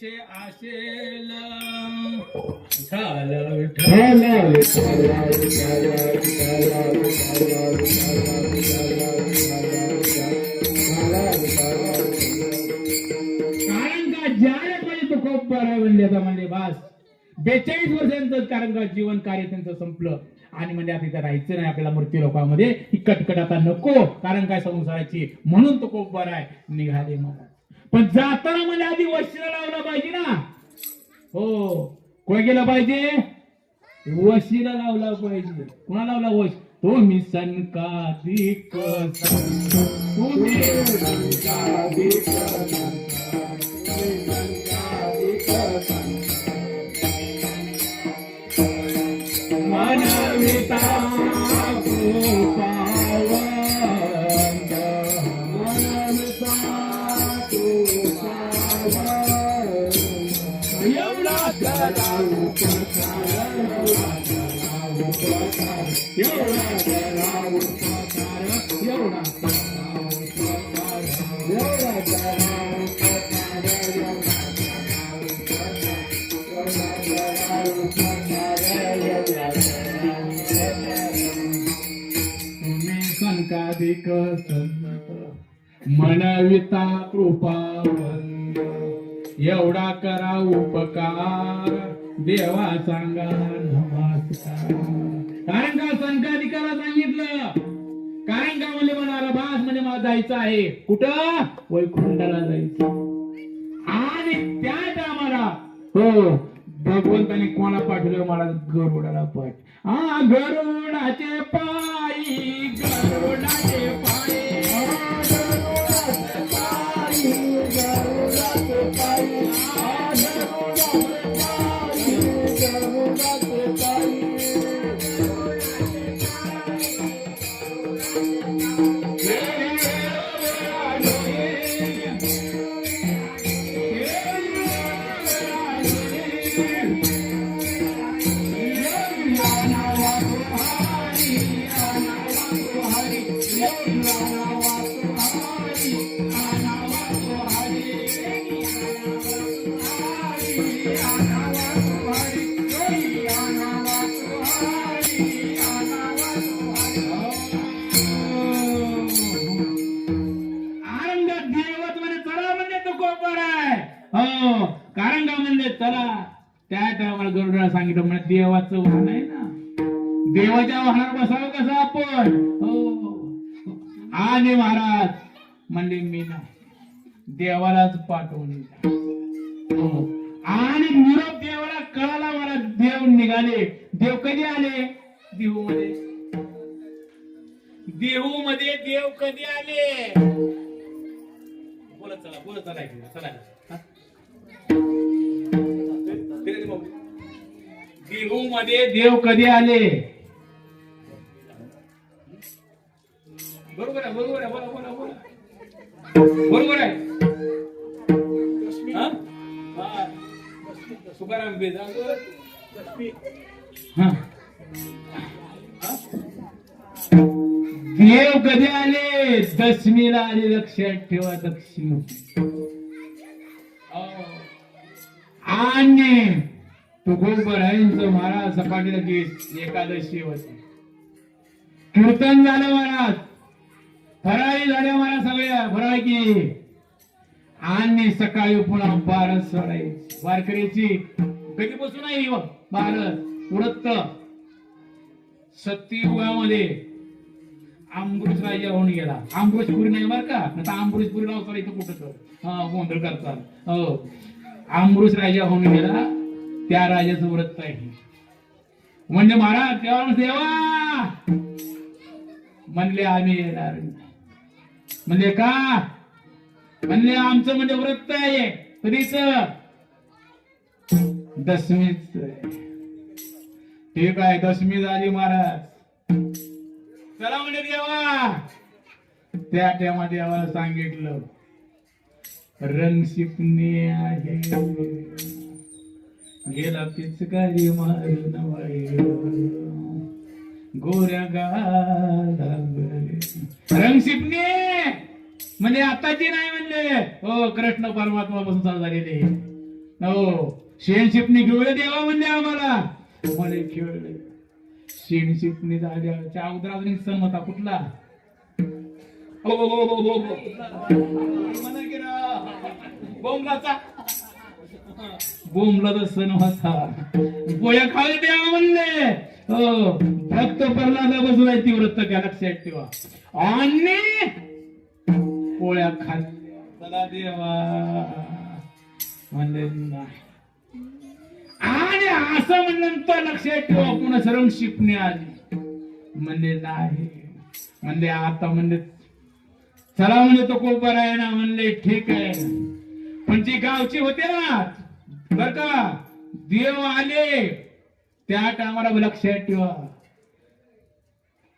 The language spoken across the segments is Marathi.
अतिशय आशेल कारण का ज्याला पाहिजे तो खूप बरा म्हणजे बास 42 वर्षांचं कारण का जीवन कार्य त्यांचं संपलं आणि म्हणजे आता इथं राहायचं नाही आपल्याला मृत्यू लोकांमध्ये ही कटकट आता नको कारण काय संसाराची म्हणून तो खूप बरा आहे निघाले मला पण जाताना म्हणजे आधी वशिला लावला पाहिजे ना हो कोण गेला पाहिजे वशिला लावला पाहिजे कोणा लावला वश तुम्ही संकाधिक मानविता संकाधिक मनविता कृपावंत एवढा करा उपकार देवा सांगा नमस्कार कारण का संकाधिकाला सांगितलं कारण का म्हणजे म्हणाला बास म्हणजे मला जायचं आहे कुठं वैकुंठाला जायचं आणि त्या टायमाला हो भगवंताने कोणाला पाठवलं मला गरुडाला पाठ गरुडाचे पायी गरुडाचे पायी कारण का म्हणजे चला त्या टायमाला गरुडाला सांगितलं म्हणजे देवाचं वाहन आहे ना देवाच्या वाहनावर बसावं कसं आपण हो आणि महाराज म्हणले मी ना देवालाच पाठवून हो आणि निरोप देवाला कळाला मला देव निघाले देव कधी आले देहू मध्ये देव कधी आले बोलत चला चला देहू मध्ये देव कधी आले बरोबर आहे बोला बरोबर आहे सुकाराम देव कधी आले दशमीला आले लक्षात ठेवा दक्षिण आणि तुकोबरायांचं महाराज सकाळी गीत एकादशी होते कीर्तन झालं महाराज फराळी झाल्या महाराज सगळ्या फराळी आणि सकाळी पुन्हा बारस सोडायची वारकरीची कधीपासून नाही बारस उडत सत्ययुगामध्ये अमृत राजा होऊन गेला अमृतपुरी नाही बरं का आता अमृतपुरी लावतो इथं कुठं तर गोंधळ करतात हो अमृत राजा होऊन गेला त्या राजाचं व्रत आहे म्हणजे महाराज तेव्हा देवा म्हणले आम्ही येणार म्हणले का म्हणले आमचं म्हणजे व्रत आहे कधीच दशमीच ठीक आहे दशमी झाली महाराज चला म्हणजे देवा त्या टायमा देवाला सांगितलं रंग शिपणे आहे गेला पिचकारी मारून गोऱ्या गाला रंग शिपणे म्हणजे आताची नाही म्हणले हो कृष्ण परमात्मा पासून चालू झालेले हो शेणशिपणी खेळले देवा म्हणले आम्हाला मला खेळले शेणशिपणी झाल्या अगोदर अजून एक सण होता कुठला बोमलाचा बोमलाचा सण होता पोळ्या खायला देवा म्हणले हो भक्त प्रल्हादा बसून आहे ती व्रत घ्या लक्षात ठेवा आणि पोळ्या खाल्ल्या चला देवा म्हणले नाही आणि असं म्हणल्यानंतर लक्षात ठेवा पुन्हा सरम शिपणे आली म्हणले नाही म्हणले आता म्हणले चला म्हणजे तो खूप बरा आहे ना म्हणले ठीक आहे पण जी गावची होते ना बर का देव आले त्या टायमाला लक्षात ठेवा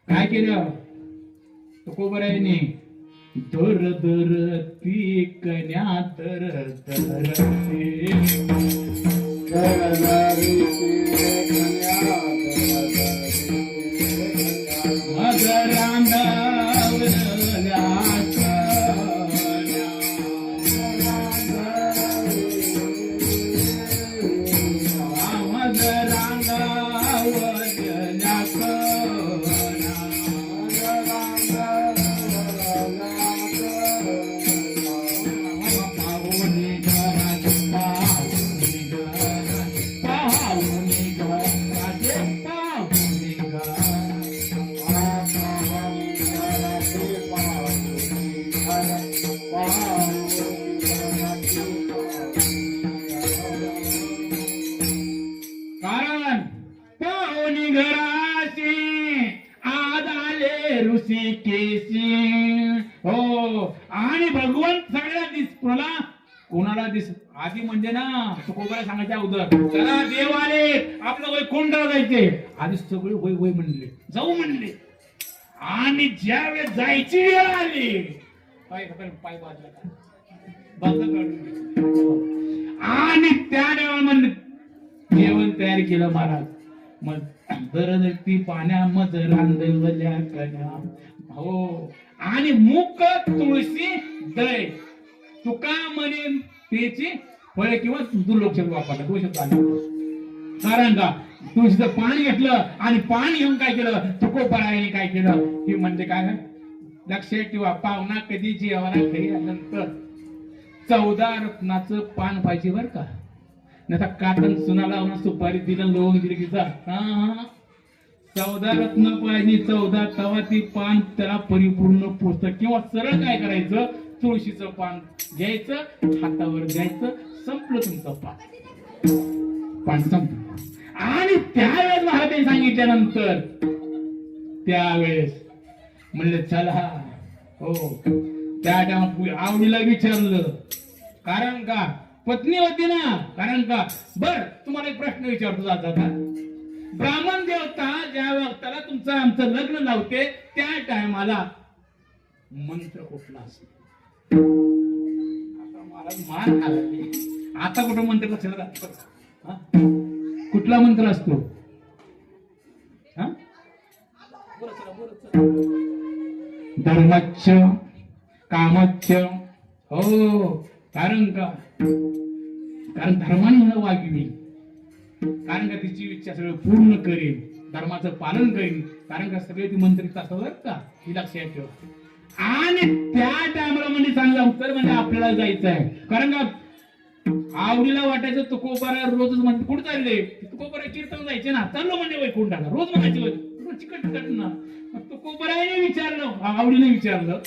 काय केलं तो खूप बरा आहे दर दर ती कन्या दर दर हो आणि भगवंत सगळ्या दिसला कोणाला दिस आधी म्हणजे ना तुकोबाला सांगायच्या अगोदर चला देव आले आपलं वैकुंठाला जायचे आधी सगळे वय वय म्हणले जाऊ म्हणले आणि ज्या वेळेस जायची वेळ आली पाय बाजला आणि त्या देवा म्हणले जेवण तयार केलं महाराज मग दर ती पाण्यामध रांधवल्या कन्या हो आणि मुक तुळशी दय तुका म्हणे त्याची फळे किंवा दुर्लक्ष वापरला तो शब्द आला कारण का तुळशीचं पाणी घेतलं आणि पाणी घेऊन काय केलं तुकोबरायाने काय केलं हे म्हणजे काय लक्षात ठेवा पाहुणा कधी जेवणा घरी आल्यानंतर 14 रत्नाचं पान पाहिजे बर का नाही काटन सुनाला सुपारी दिलं लोक दिली की जा 14 रत्न पाहिजे 14 तवा ती पान त्याला परिपूर्ण पोचत किंवा सरळ काय करायचं तुळशीचं पान घ्यायचं हातावर घ्यायचं संपलं तुमचं पान संपलं आणि त्यावेळेस महाराजांनी सांगितल्यानंतर त्यावेळेस म्हणले चला हो त्या टाइम आवडीला विचारलं कारण का पत्नी होती ना कारण का बर तुम्हाला एक प्रश्न विचारतो जाता ब्राह्मण देवता ज्या वक्ताला तुमचं आमचं लग्न लावते त्या टायमाला मंत्र कुठला असतो आता महाराज मान आला आता कुठं मंत्र लक्षात राहतो कुठला मंत्र असतो धर्मच्छ कामच्छ हो कारण धर्माने वागवी कारण का तिची इच्छा सगळं पूर्ण करेल धर्माचं पालन करेल कारण का सगळे ती मंत्रित असतात का ही लक्षात ठेवा आणि त्या टायमाला म्हणजे चांगलं उत्तर म्हणजे आपल्याला जायचं आहे कारण का आवडीला वाटायचं तुकोबारा रोजच म्हणजे कुठे चालले तुकोबारा कीर्तन जायचे ना चाललो म्हणजे वैकुंठाला रोज म्हणायचे चिकट ना तुकोबाराने विचारलं आवडीने विचारलं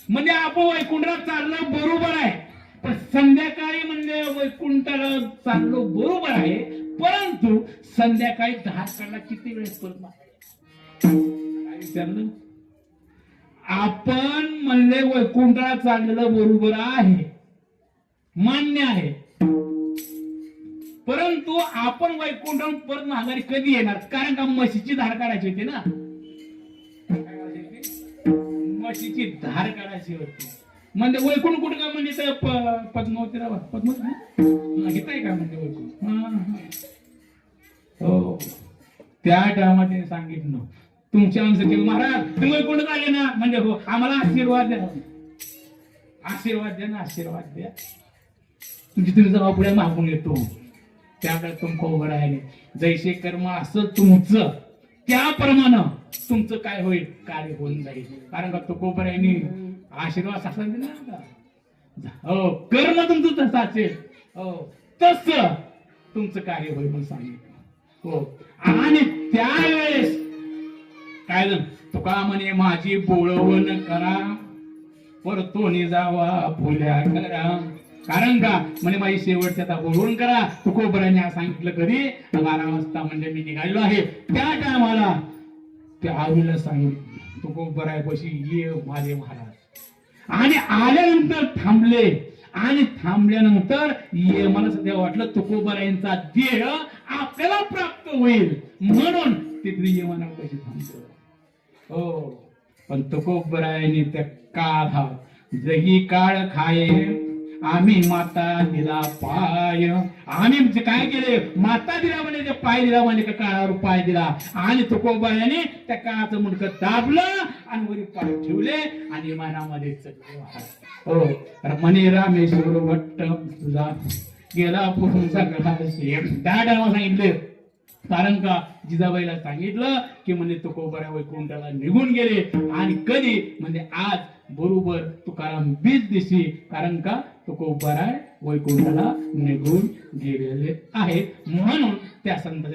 म्हणजे आपण वैकुंठाला चाललं बरोबर आहे पण संध्याकाळी म्हणजे वैकुंठाला चाललो बरोबर आहे परंतु संध्याकाळी 10 काळला किती वेळेस परत काय विचारलं आपण म्हणले वैकुंठाला चाललेलं बरोबर आहे मान्य आहे परंतु आपण वैकुंठाहून परत माघारी कधी येणार कारण का म्हशीची धार काढायची होती ना म्हशीची धार काढायची होती म्हणजे वैकुंठ कुठं का म्हणजे पद्मावतीला पद्मावती घेताय का म्हणजे वैकुंठ हो त्या टायमाने सांगितलं तुमच्या आमचं महाराज तुम्ही वैकुंठ आले ना म्हणजे हो आम्हाला आशीर्वाद द्या आशीर्वाद द्या ना आशीर्वाद द्या तुमची तुम्ही जर पुढे मागून येतो त्याकडे तुमकोबरायाने जैसे कर्म असं तुमचं त्याप्रमाणे तुमचं काय होईल कार्य होऊन जाईल. कारण का तुकोबरायाने आशीर्वाद असा दिला ना, हो कर्म तुमचं तसं असेल हो तस तुमचं कार्य होईल म्हणून सांगितलं. हो आणि त्यावेळेस काय झालं तुका म्हणे माझी बोळवण करा परतोनी जावा फुल्या करा. कारण का म्हणे माझी शेवटच्या आता बोलवून करा. तुकोबरायाने सांगितलं कधी 12 वाजता म्हणजे मी निघालेलो आहे. त्या टायमाला त्या आईला सांगितलं तुकोबरायापाशी ये माझे महाराज. आणि आल्यानंतर थांबले आणि थांबल्यानंतर ये मला सध्या वाटलं तुकोबरायांचा देह आपल्याला प्राप्त होईल म्हणून तिथली यमना कशी थांबतो. हो पण तुकोबरायाने त्या काळ जही काळ खाये आम्ही माता दिला पाय. आम्ही काय केले माता दिला म्हणजे ते पाय दिला म्हणजे का काळावर पाय दिला आणि तुकोबरायाने त्या काळाचं मुंडकं दाबलं आणि वरी पाय ठेवले आणि मनामध्ये हो म्हणे रामेश्वर भट्ट तुझा गेला पुरून सगळा दाडावा सांगितले. कारण का जिजाबाईला सांगितलं की म्हणजे तुकोबराय वैकुंठाला निघून गेले आणि कधी म्हणजे आज बरोबर तुकाराम 20 दिवशी. कारण का तुकोबराय वैकुंठाला निघून गेलेले आहेत म्हणून त्या संत